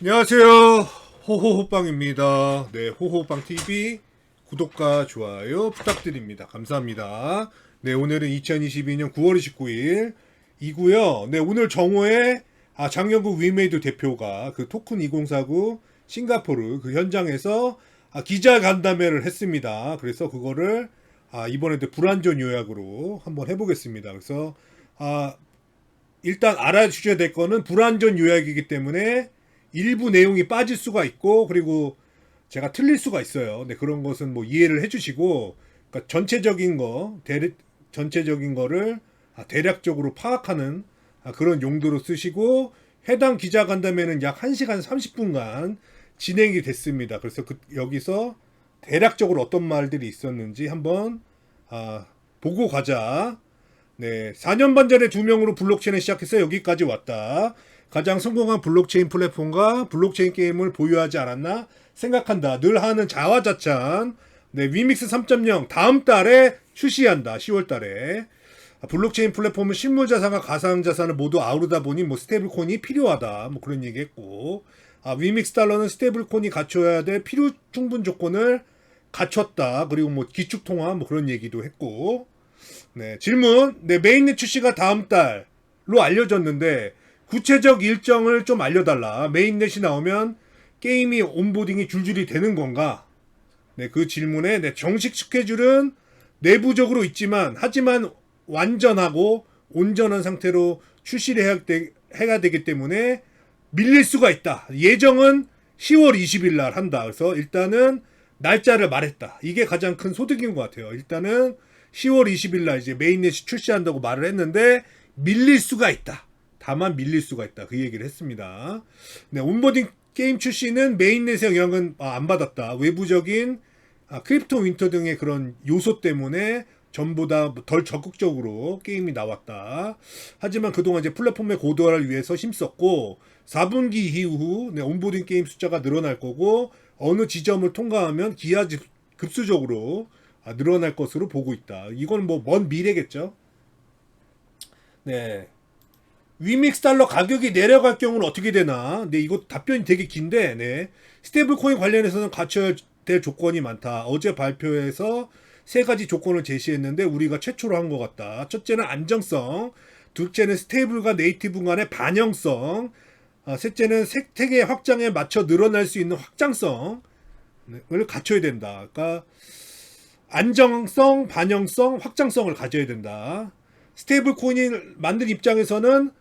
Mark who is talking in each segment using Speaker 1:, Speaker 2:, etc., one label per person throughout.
Speaker 1: 안녕하세요. 호호호빵입니다. 네, 호호호빵TV 구독과 좋아요 부탁드립니다. 감사합니다. 네, 오늘은 2022년 9월 29일 이고요. 네, 오늘 정오에 장영국 위메이드 대표가 그 토큰 2049 싱가포르 그 현장에서 기자 간담회를 했습니다. 그래서 그거를 이번에도 불완전 요약으로 한번 해보겠습니다. 그래서 일단 알아주셔야 될 거는 불완전 요약이기 때문에 일부 내용이 빠질 수가 있고, 그리고 제가 틀릴 수가 있어요. 근데 그런 것은 뭐 이해를 해주시고, 그러니까 전체적인 거를 대략적으로 파악하는 그런 용도로 쓰시고, 해당 기자간담회는 약 1시간 30분간 진행이 됐습니다. 그래서 여기서 대략적으로 어떤 말들이 있었는지 한번 보고 가자. 네, 4년 반 전에 2명으로 블록체인을 시작해서 여기까지 왔다. 가장 성공한 블록체인 플랫폼과 블록체인 게임을 보유하지 않았나 생각한다. 늘 하는 자화자찬. 네, 위믹스 3.0 다음 달에 출시한다. 10월 달에. 블록체인 플랫폼은 실물자산과 가상자산을 모두 아우르다 보니 뭐 스테이블코인이 필요하다. 뭐 그런 얘기했고. 위믹스 달러는 스테이블코인이 갖춰야 될 필요 충분 조건을 갖췄다. 그리고 뭐 기축통화 뭐 그런 얘기도 했고. 네, 질문. 네, 메인넷 출시가 다음 달로 알려졌는데 구체적 일정을 좀 알려달라. 메인넷이 나오면 게임이 온보딩이 줄줄이 되는 건가? 네, 그 질문에 정식 스케줄은 내부적으로 있지만 하지만 완전하고 온전한 상태로 출시를 해야 되기 때문에 밀릴 수가 있다. 예정은 10월 20일 날 한다. 그래서 일단은 날짜를 말했다. 이게 가장 큰 소득인 것 같아요. 일단은 10월 20일 날 이제 메인넷이 출시한다고 말을 했는데 밀릴 수가 있다. 다만 밀릴 수가 있다. 그 얘기를 했습니다. 네, 온보딩 게임 출시는 메인넷의 영향은 안 받았다. 외부적인 크립토 윈터 등의 그런 요소 때문에 전보다 덜 적극적으로 게임이 나왔다. 하지만 그동안 이제 플랫폼의 고도화를 위해서 힘썼고 4분기 이후 온보딩 게임 숫자가 늘어날 거고 어느 지점을 통과하면 기하급수적으로 늘어날 것으로 보고 있다. 이건 뭐 먼 미래겠죠. 네. 위믹스 달러 가격이 내려갈 경우는 어떻게 되나? 네, 이거 답변이 되게 긴데, 네. 스테이블 코인 관련해서는 갖춰야 될 조건이 많다. 어제 발표에서 3가지 조건을 제시했는데 우리가 최초로 한 것 같다. 첫째는 안정성, 둘째는 스테이블과 네이티브 간의 반영성, 셋째는 생태계 확장에 맞춰 늘어날 수 있는 확장성을 갖춰야 된다. 그러니까 안정성, 반영성, 확장성을 가져야 된다. 스테이블 코인을 만든 입장에서는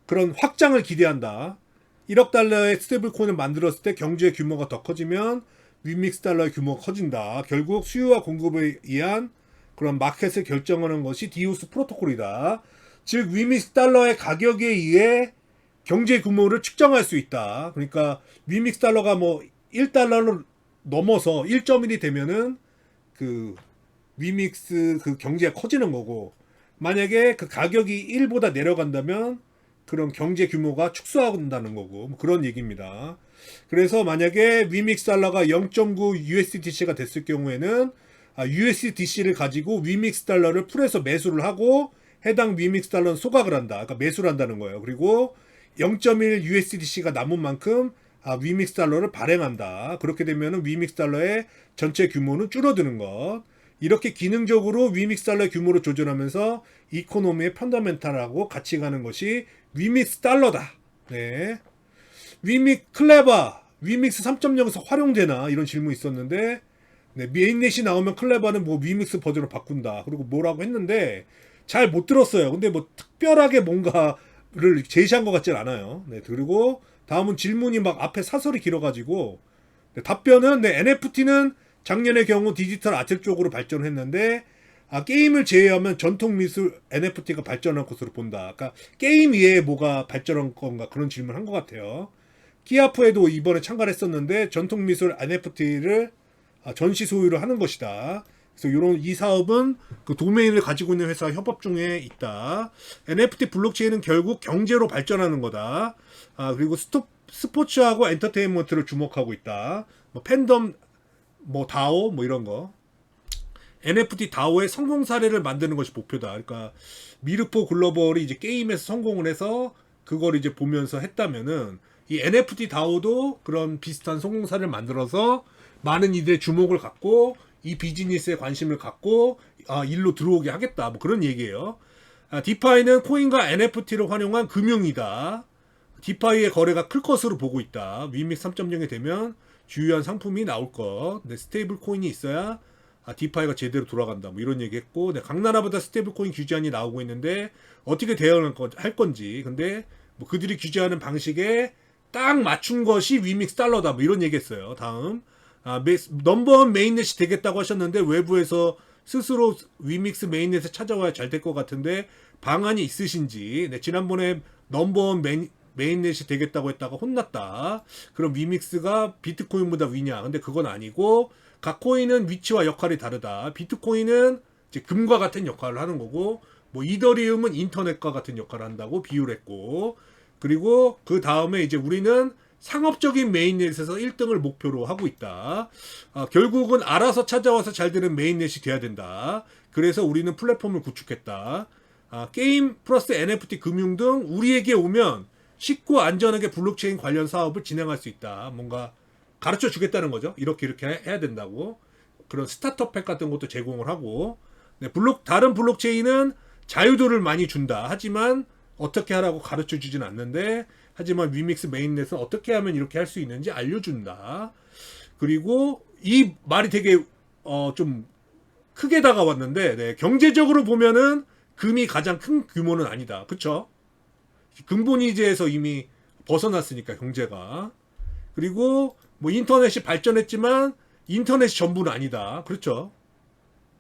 Speaker 1: 그런 확장을 기대한다. 1억 달러의 스테이블 코인을 만들었을 때 경제의 규모가 더 커지면 위믹스 달러의 규모가 커진다. 결국 수요와 공급에 의한 그런 마켓을 결정하는 것이 디오스 프로토콜이다. 즉 위믹스 달러의 가격에 의해 경제 규모를 측정할 수 있다. 그러니까 위믹스 달러가 뭐 1달러를 넘어서 1.1이 되면은 그 위믹스 그 경제가 커지는 거고, 만약에 그 가격이 1보다 내려간다면 그런 경제 규모가 축소한다는 거고, 뭐 그런 얘기입니다. 그래서 만약에 위믹스 달러가 0.9 USDC가 됐을 경우에는 USDC를 가지고 위믹스 달러를 풀에서 매수를 하고 해당 위믹스 달러는 소각을 한다. 그러니까 매수를 한다는 거예요. 그리고 0.1 USDC가 남은 만큼 위믹스 달러를 발행한다. 그렇게 되면 위믹스 달러의 전체 규모는 줄어드는 것. 이렇게 기능적으로 위믹스 달러의 규모를 조절하면서 이코노미의 펀더멘탈하고 같이 가는 것이 위믹스 달러다. 네. 클레바, 위믹스 3.0에서 활용되나? 이런 질문이 있었는데, 네, 메인넷이 나오면 클레바는 뭐 위믹스 버전으로 바꾼다. 그리고 뭐라고 했는데, 잘 못 들었어요. 근데 뭐 특별하게 뭔가를 제시한 것 같진 않아요. 네, 그리고 다음은 질문이 막 앞에 사설이 길어가지고, 네, 답변은, 네, NFT는 작년의 경우 디지털 아트 쪽으로 발전을 했는데, 게임을 제외하면 전통 미술 NFT가 발전할 것으로 본다. 그러니까 게임 이외에 뭐가 발전한 건가 그런 질문을 한 것 같아요. 키아프에도 이번에 참가를 했었는데 전통 미술 NFT를 전시 소유를 하는 것이다. 그래서 이 사업은 그 도메인을 가지고 있는 회사 협업 중에 있다. NFT 블록체인은 결국 경제로 발전하는 거다. 그리고 스포츠하고 엔터테인먼트를 주목하고 있다. 뭐 팬덤, 뭐 다오, 뭐 이런 거. NFT 다오의 성공 사례를 만드는 것이 목표다. 그러니까 미르포 글로벌이 이제 게임에서 성공을 해서 그걸 이제 보면서 했다면은 이 NFT 다오도 그런 비슷한 성공사를 만들어서 많은 이들의 주목을 갖고 이 비즈니스에 관심을 갖고 일로 들어오게 하겠다. 뭐 그런 얘기예요. 디파이는 코인과 NFT를 활용한 금융이다. 디파이의 거래가 클 것으로 보고 있다. 위믹스 3.0이 되면 주요한 상품이 나올 것. 네, 스테이블 코인이 있어야 디파이가 제대로 돌아간다. 뭐 이런 얘기했고, 네, 각 나라마다 스테이블 코인 규제안이 나오고 있는데 어떻게 대응할 건지. 근데 뭐 그들이 규제하는 방식에 딱 맞춘 것이 위믹스 달러다. 뭐 이런 얘기했어요. 다음 넘버원 메인넷이 되겠다고 하셨는데 외부에서 스스로 위믹스 메인넷에 찾아와야 잘 될 것 같은데 방안이 있으신지. 네, 지난번에 넘버원 메인넷이 되겠다고 했다가 혼났다. 그럼 위믹스가 비트코인보다 위냐? 근데 그건 아니고 각 코인은 위치와 역할이 다르다. 비트코인은 이제 금과 같은 역할을 하는 거고, 뭐 이더리움은 인터넷과 같은 역할을 한다고 비유를 했고, 그리고 그 다음에 이제 우리는 상업적인 메인넷에서 1등을 목표로 하고 있다. 결국은 알아서 찾아와서 잘 되는 메인넷이 돼야 된다. 그래서 우리는 플랫폼을 구축했다. 게임 플러스 NFT 금융 등 우리에게 오면 쉽고 안전하게 블록체인 관련 사업을 진행할 수 있다. 뭔가 가르쳐 주겠다는 거죠. 이렇게 해야 된다고. 그런 스타트업 팩 같은 것도 제공을 하고, 네, 다른 블록체인은 자유도를 많이 준다. 하지만 어떻게 하라고 가르쳐 주진 않는데, 하지만 위믹스 메인넷은 어떻게 하면 이렇게 할 수 있는지 알려준다. 그리고 이 말이 되게 좀 크게 다가왔는데, 네, 경제적으로 보면은 금이 가장 큰 규모는 아니다. 그쵸? 근본이제에서 이미 벗어났으니까 경제가. 그리고 뭐 인터넷이 발전했지만 인터넷이 전부는 아니다. 그렇죠?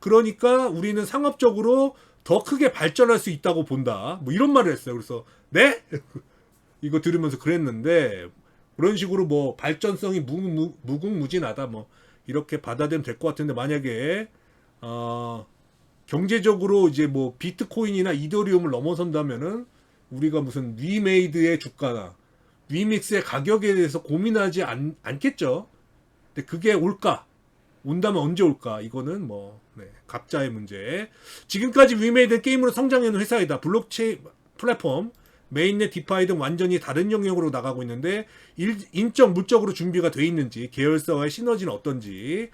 Speaker 1: 그러니까 우리는 상업적으로 더 크게 발전할 수 있다고 본다. 뭐 이런 말을 했어요. 그래서 네? 이거 들으면서 그랬는데, 그런 식으로 뭐 발전성이 무궁무진하다 뭐 이렇게 받아들이면 될 것 같은데, 만약에 경제적으로 이제 뭐 비트코인이나 이더리움을 넘어선다면은 우리가 무슨 위메이드의 주가나 위믹스의 가격에 대해서 고민하지 않겠죠. 근데 그게 올까? 온다면 언제 올까? 이거는 뭐 각자의 문제. 지금까지 위메이드는 게임으로 성장해온 회사이다. 블록체인 플랫폼, 메인넷, 디파이 등 완전히 다른 영역으로 나가고 있는데 인적 물적으로 준비가 돼 있는지, 계열사와의 시너지는 어떤지.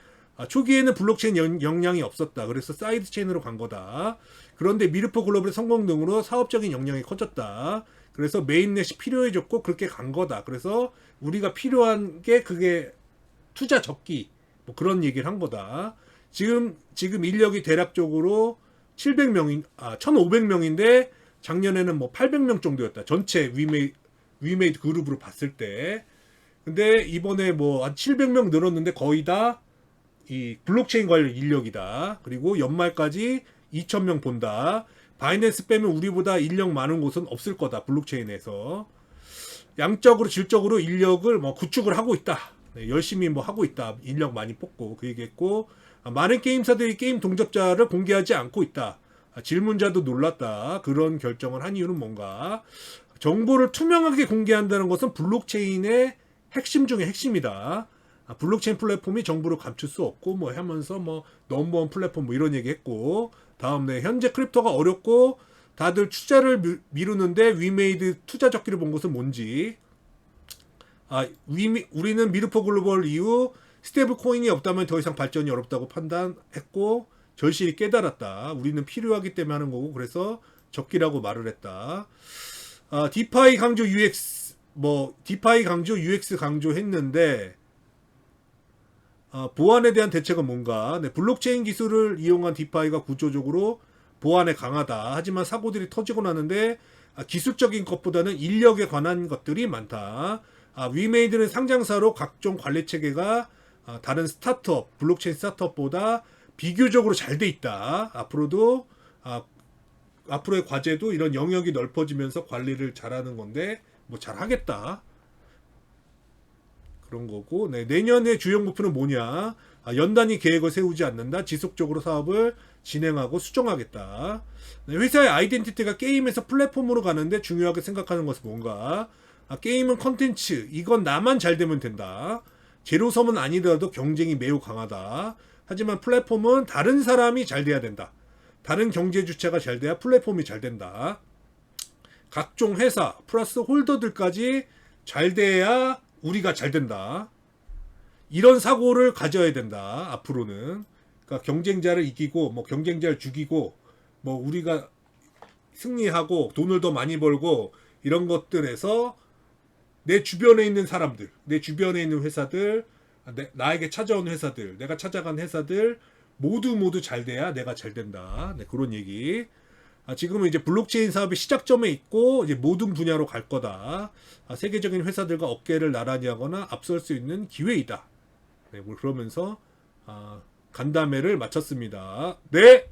Speaker 1: 초기에는 블록체인 역량이 없었다. 그래서 사이드 체인으로 간 거다. 그런데 미르포 글로벌의 성공 등으로 사업적인 역량이 커졌다. 그래서 메인넷이 필요해졌고 그렇게 간 거다. 그래서 우리가 필요한 게 그게 투자 적기, 뭐 그런 얘기를 한 거다. 지금 인력이 대략적으로 1,500명인데 작년에는 뭐 800명 정도였다. 전체 위메이드 그룹으로 봤을 때. 근데 이번에 뭐 한 700명 늘었는데 거의 다 이 블록체인 관련 인력이다. 그리고 연말까지 2,000명 본다. 바이낸스 빼면 우리보다 인력 많은 곳은 없을 거다. 블록체인에서. 양적으로 질적으로 인력을 뭐 구축을 하고 있다. 네, 열심히 뭐 하고 있다. 인력 많이 뽑고 그 얘기했고, 많은 게임사들이 게임 동접자를 공개하지 않고 있다. 질문자도 놀랐다. 그런 결정을 한 이유는 뭔가? 정보를 투명하게 공개한다는 것은 블록체인의 핵심 중에 핵심이다. 블록체인 플랫폼이 정보를 감출 수 없고 뭐 하면서 뭐 넘버원 플랫폼 뭐 이런 얘기했고, 다음에 현재 크립토가 어렵고 다들 투자를 미루는데 위메이드 투자 적기를 본 것은 뭔지. 우리는 미르포 글로벌 이후 스테이블 코인이 없다면 더 이상 발전이 어렵다고 판단했고 절실히 깨달았다. 우리는 필요하기 때문에 하는 거고, 그래서 적기라고 말을 했다. 디파이 강조 UX, 디파이 강조 UX 강조했는데, 보안에 대한 대책은 뭔가? 네, 블록체인 기술을 이용한 디파이가 구조적으로 보안에 강하다. 하지만 사고들이 터지고 나는데 기술적인 것보다는 인력에 관한 것들이 많다. 위메이드는 상장사로 각종 관리 체계가 다른 스타트업, 블록체인 스타트업보다 비교적으로 잘 돼 있다. 앞으로의 과제도 이런 영역이 넓어지면서 관리를 잘하는 건데 뭐 잘하겠다. 그런 거고, 네, 내년의 주요 목표는 뭐냐? 연단위 계획을 세우지 않는다. 지속적으로 사업을 진행하고 수정하겠다. 네, 회사의 아이덴티티가 게임에서 플랫폼으로 가는데 중요하게 생각하는 것은 뭔가? 게임은 컨텐츠. 이건 나만 잘 되면 된다. 제로섬은 아니더라도 경쟁이 매우 강하다. 하지만 플랫폼은 다른 사람이 잘 돼야 된다. 다른 경제 주체가 잘 돼야 플랫폼이 잘 된다. 각종 회사 플러스 홀더들까지 잘 돼야 우리가 잘 된다. 이런 사고를 가져야 된다. 앞으로는. 그러니까 경쟁자를 이기고 뭐 경쟁자를 죽이고 뭐 우리가 승리하고 돈을 더 많이 벌고 이런 것들에서 내 주변에 있는 사람들, 내 주변에 있는 회사들, 나에게 찾아온 회사들, 내가 찾아간 회사들 모두 잘 돼야 내가 잘 된다. 네, 그런 얘기. 지금은 이제 블록체인 사업의 시작점에 있고 이제 모든 분야로 갈 거다. 세계적인 회사들과 어깨를 나란히 하거나 앞설 수 있는 기회이다. 네, 뭐 그러면서 간담회를 마쳤습니다. 네.